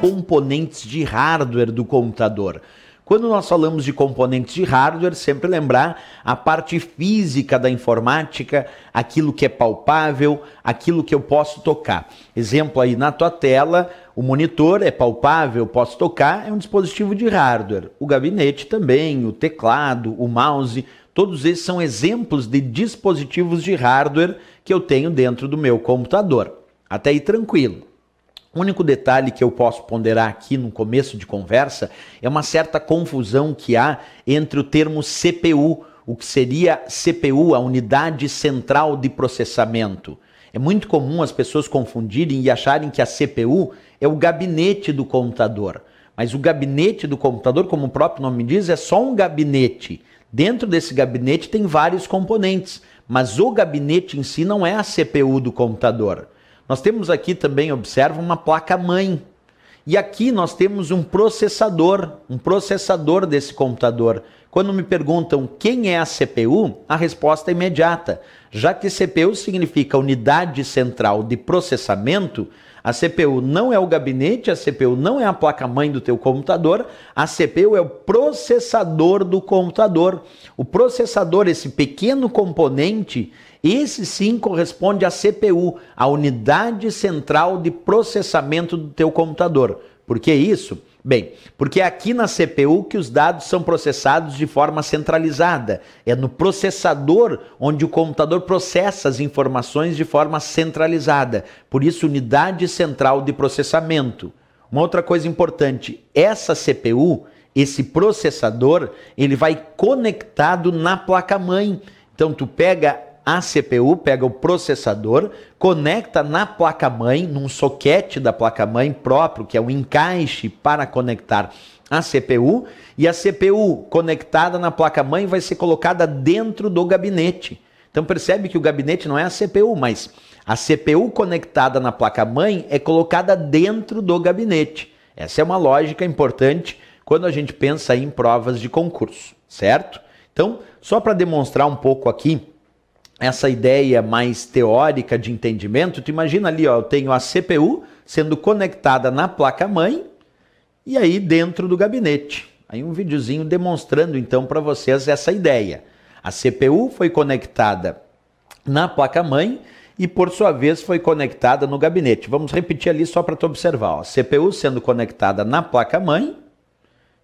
componentes de hardware do computador. Quando nós falamos de componentes de hardware, sempre lembrar a parte física da informática, aquilo que é palpável, aquilo que eu posso tocar. Exemplo aí na tua tela, o monitor é palpável, posso tocar, é um dispositivo de hardware. O gabinete também, o teclado, o mouse, todos esses são exemplos de dispositivos de hardware que eu tenho dentro do meu computador. Até aí tranquilo. O único detalhe que eu posso ponderar aqui no começo de conversa é uma certa confusão que há entre o termo CPU, o que seria CPU, a unidade central de processamento. É muito comum as pessoas confundirem e acharem que a CPU é o gabinete do computador. Mas o gabinete do computador, como o próprio nome diz, é só um gabinete. Dentro desse gabinete tem vários componentes, mas o gabinete em si não é a CPU do computador. Nós temos aqui também, observa, uma placa-mãe. E aqui nós temos um processador desse computador. Quando me perguntam quem é a CPU, a resposta é imediata. Já que CPU significa unidade central de processamento, a CPU não é o gabinete, a CPU não é a placa-mãe do teu computador, a CPU é o processador do computador. O processador, esse pequeno componente, esse sim corresponde à CPU, a unidade central de processamento do teu computador. Por que isso? Bem, porque é aqui na CPU que os dados são processados de forma centralizada. É no processador onde o computador processa as informações de forma centralizada. Por isso, unidade central de processamento. Uma outra coisa importante, essa CPU, esse processador, ele vai conectado na placa-mãe. Então, tu pega a CPU, pega o processador, conecta na placa-mãe, num soquete da placa-mãe próprio, que é um encaixe para conectar a CPU, e a CPU conectada na placa-mãe vai ser colocada dentro do gabinete. Então percebe que o gabinete não é a CPU, mas a CPU conectada na placa-mãe é colocada dentro do gabinete. Essa é uma lógica importante quando a gente pensa em provas de concurso, certo? Então, só para demonstrar um pouco aqui, essa ideia mais teórica de entendimento, tu imagina ali, ó, eu tenho a CPU sendo conectada na placa-mãe e aí dentro do gabinete. Aí um videozinho demonstrando então para vocês essa ideia. A CPU foi conectada na placa-mãe e por sua vez foi conectada no gabinete. Vamos repetir ali só para tu observar, ó. CPU sendo conectada na placa-mãe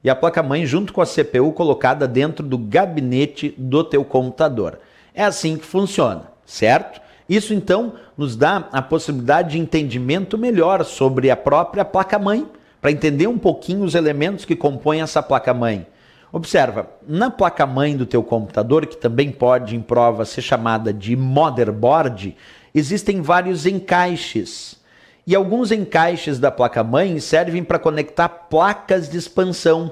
e a placa-mãe junto com a CPU colocada dentro do gabinete do teu computador. É assim que funciona, certo? Isso então nos dá a possibilidade de entendimento melhor sobre a própria placa-mãe, para entender um pouquinho os elementos que compõem essa placa-mãe. Observa, na placa-mãe do teu computador, que também pode em prova ser chamada de motherboard, existem vários encaixes. E alguns encaixes da placa-mãe servem para conectar placas de expansão.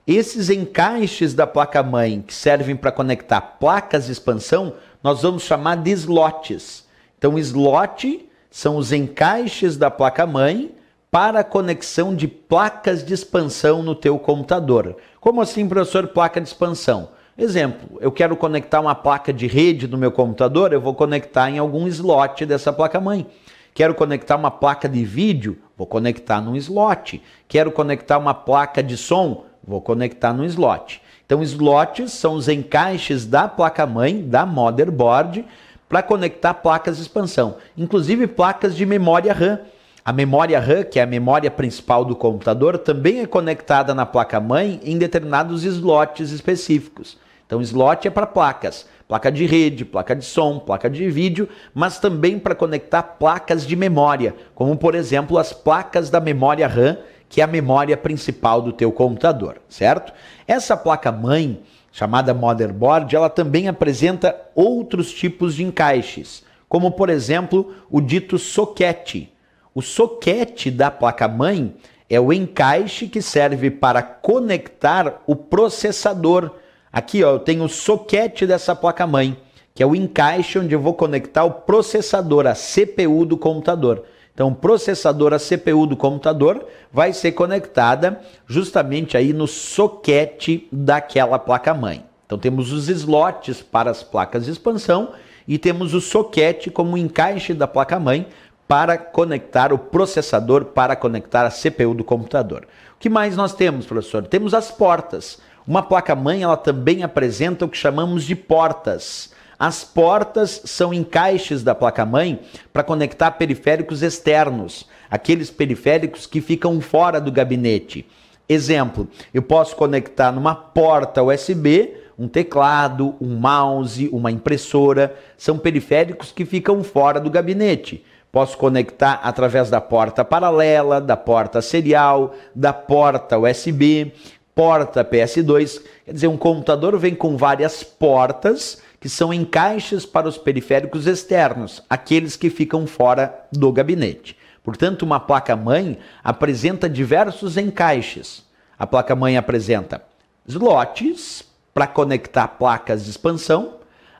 Esses encaixes da placa-mãe que servem para conectar placas de expansão, nós vamos chamar de slots. Então, slot são os encaixes da placa-mãe para a conexão de placas de expansão no teu computador. Como assim, professor, placa de expansão? Exemplo, eu quero conectar uma placa de rede no meu computador, eu vou conectar em algum slot dessa placa-mãe. Quero conectar uma placa de vídeo, vou conectar num slot. Quero conectar uma placa de som, vou conectar no slot. Então, slots são os encaixes da placa-mãe, da motherboard, para conectar placas de expansão, inclusive placas de memória RAM. A memória RAM, que é a memória principal do computador, também é conectada na placa-mãe em determinados slots específicos. Então, slot é para placas, placa de rede, placa de som, placa de vídeo, mas também para conectar placas de memória, como, por exemplo, as placas da memória RAM, que é a memória principal do teu computador, certo? Essa placa-mãe, chamada motherboard, ela também apresenta outros tipos de encaixes, como, por exemplo, o dito soquete. O soquete da placa-mãe é o encaixe que serve para conectar o processador. Aqui, ó, eu tenho o soquete dessa placa-mãe, que é o encaixe onde eu vou conectar o processador, a CPU do computador. Então, o processador, a CPU do computador, vai ser conectada justamente aí no soquete daquela placa-mãe. Então, temos os slots para as placas de expansão e temos o soquete como encaixe da placa-mãe para conectar o processador, para conectar a CPU do computador. O que mais nós temos, professor? Temos as portas. Uma placa-mãe, ela também apresenta o que chamamos de portas. As portas são encaixes da placa-mãe para conectar periféricos externos, aqueles periféricos que ficam fora do gabinete. Exemplo, eu posso conectar numa porta USB um teclado, um mouse, uma impressora, são periféricos que ficam fora do gabinete. Posso conectar através da porta paralela, da porta serial, da porta USB, porta PS2. Quer dizer, um computador vem com várias portas que são encaixes para os periféricos externos, aqueles que ficam fora do gabinete. Portanto, uma placa-mãe apresenta diversos encaixes. A placa-mãe apresenta slots para conectar placas de expansão.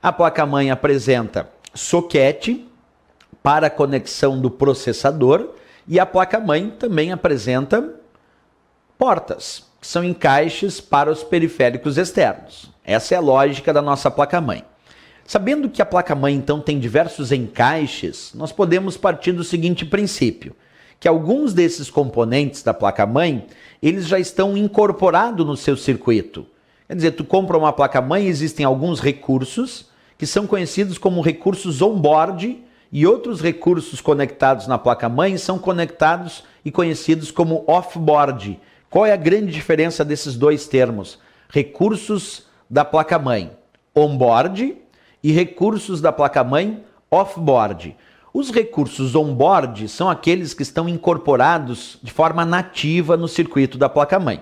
A placa-mãe apresenta soquete para a conexão do processador e a placa-mãe também apresenta portas, que são encaixes para os periféricos externos. Essa é a lógica da nossa placa-mãe. Sabendo que a placa-mãe então tem diversos encaixes, nós podemos partir do seguinte princípio, que alguns desses componentes da placa-mãe, eles já estão incorporados no seu circuito. Quer dizer, tu compra uma placa-mãe, existem alguns recursos que são conhecidos como recursos on-board e outros recursos conectados na placa-mãe são conectados e conhecidos como off-board. Qual é a grande diferença desses dois termos? Recursos da placa-mãe on-board e recursos da placa-mãe off-board. Os recursos on-board são aqueles que estão incorporados de forma nativa no circuito da placa-mãe.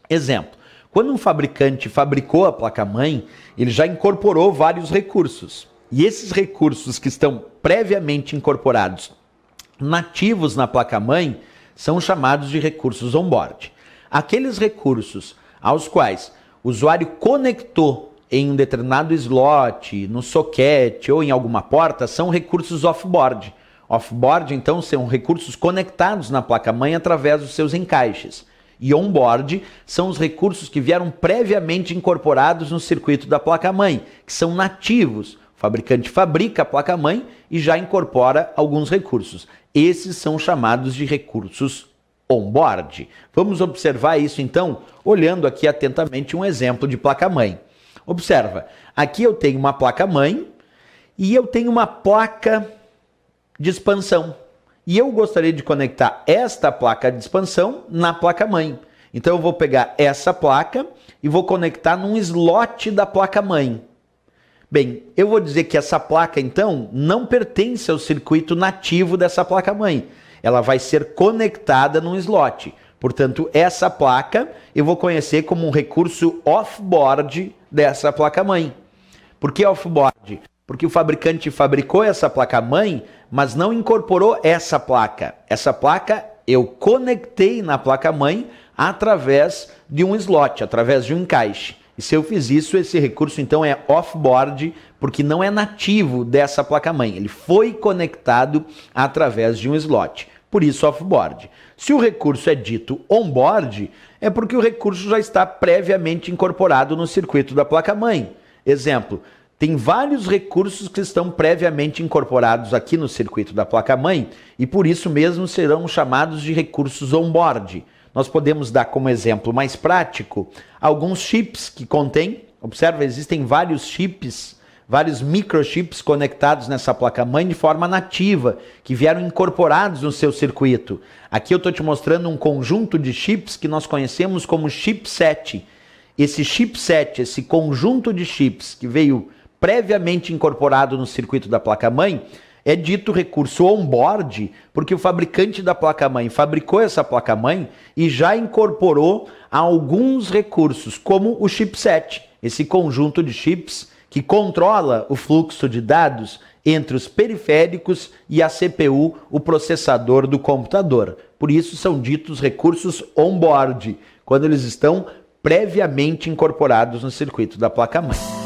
Exemplo, quando um fabricante fabricou a placa-mãe, ele já incorporou vários recursos. E esses recursos que estão previamente incorporados, nativos na placa-mãe, são chamados de recursos on-board. Aqueles recursos aos quais o usuário conectou em um determinado slot, no socket ou em alguma porta, são recursos off-board. Off-board, então, são recursos conectados na placa-mãe através dos seus encaixes. E on-board são os recursos que vieram previamente incorporados no circuito da placa-mãe, que são nativos. O fabricante fabrica a placa-mãe e já incorpora alguns recursos. Esses são chamados de recursos on-board. Vamos observar isso, então, olhando aqui atentamente um exemplo de placa-mãe. Observa, aqui eu tenho uma placa-mãe e eu tenho uma placa de expansão. E eu gostaria de conectar esta placa de expansão na placa-mãe. Então eu vou pegar essa placa e vou conectar num slot da placa-mãe. Bem, eu vou dizer que essa placa, então, não pertence ao circuito nativo dessa placa-mãe. Ela vai ser conectada num slot. Portanto, essa placa eu vou conhecer como um recurso off-board dessa placa-mãe. Por que off-board? Porque o fabricante fabricou essa placa-mãe, mas não incorporou essa placa. Essa placa eu conectei na placa-mãe através de um slot, através de um encaixe. E se eu fiz isso, esse recurso então é off-board, porque não é nativo dessa placa-mãe. Ele foi conectado através de um slot. Por isso off-board. Se o recurso é dito on-board, é porque o recurso já está previamente incorporado no circuito da placa-mãe. Exemplo, tem vários recursos que estão previamente incorporados aqui no circuito da placa-mãe e por isso mesmo serão chamados de recursos on-board. Nós podemos dar como exemplo mais prático alguns chips que contêm, observa, existem vários chips, vários microchips conectados nessa placa-mãe de forma nativa, que vieram incorporados no seu circuito. Aqui eu estou te mostrando um conjunto de chips que nós conhecemos como chipset. Esse chipset, esse conjunto de chips que veio previamente incorporado no circuito da placa-mãe, é dito recurso on-board, porque o fabricante da placa-mãe fabricou essa placa-mãe e já incorporou alguns recursos, como o chipset, esse conjunto de chips que controla o fluxo de dados entre os periféricos e a CPU, o processador do computador. Por isso são ditos recursos on-board, quando eles estão previamente incorporados no circuito da placa-mãe.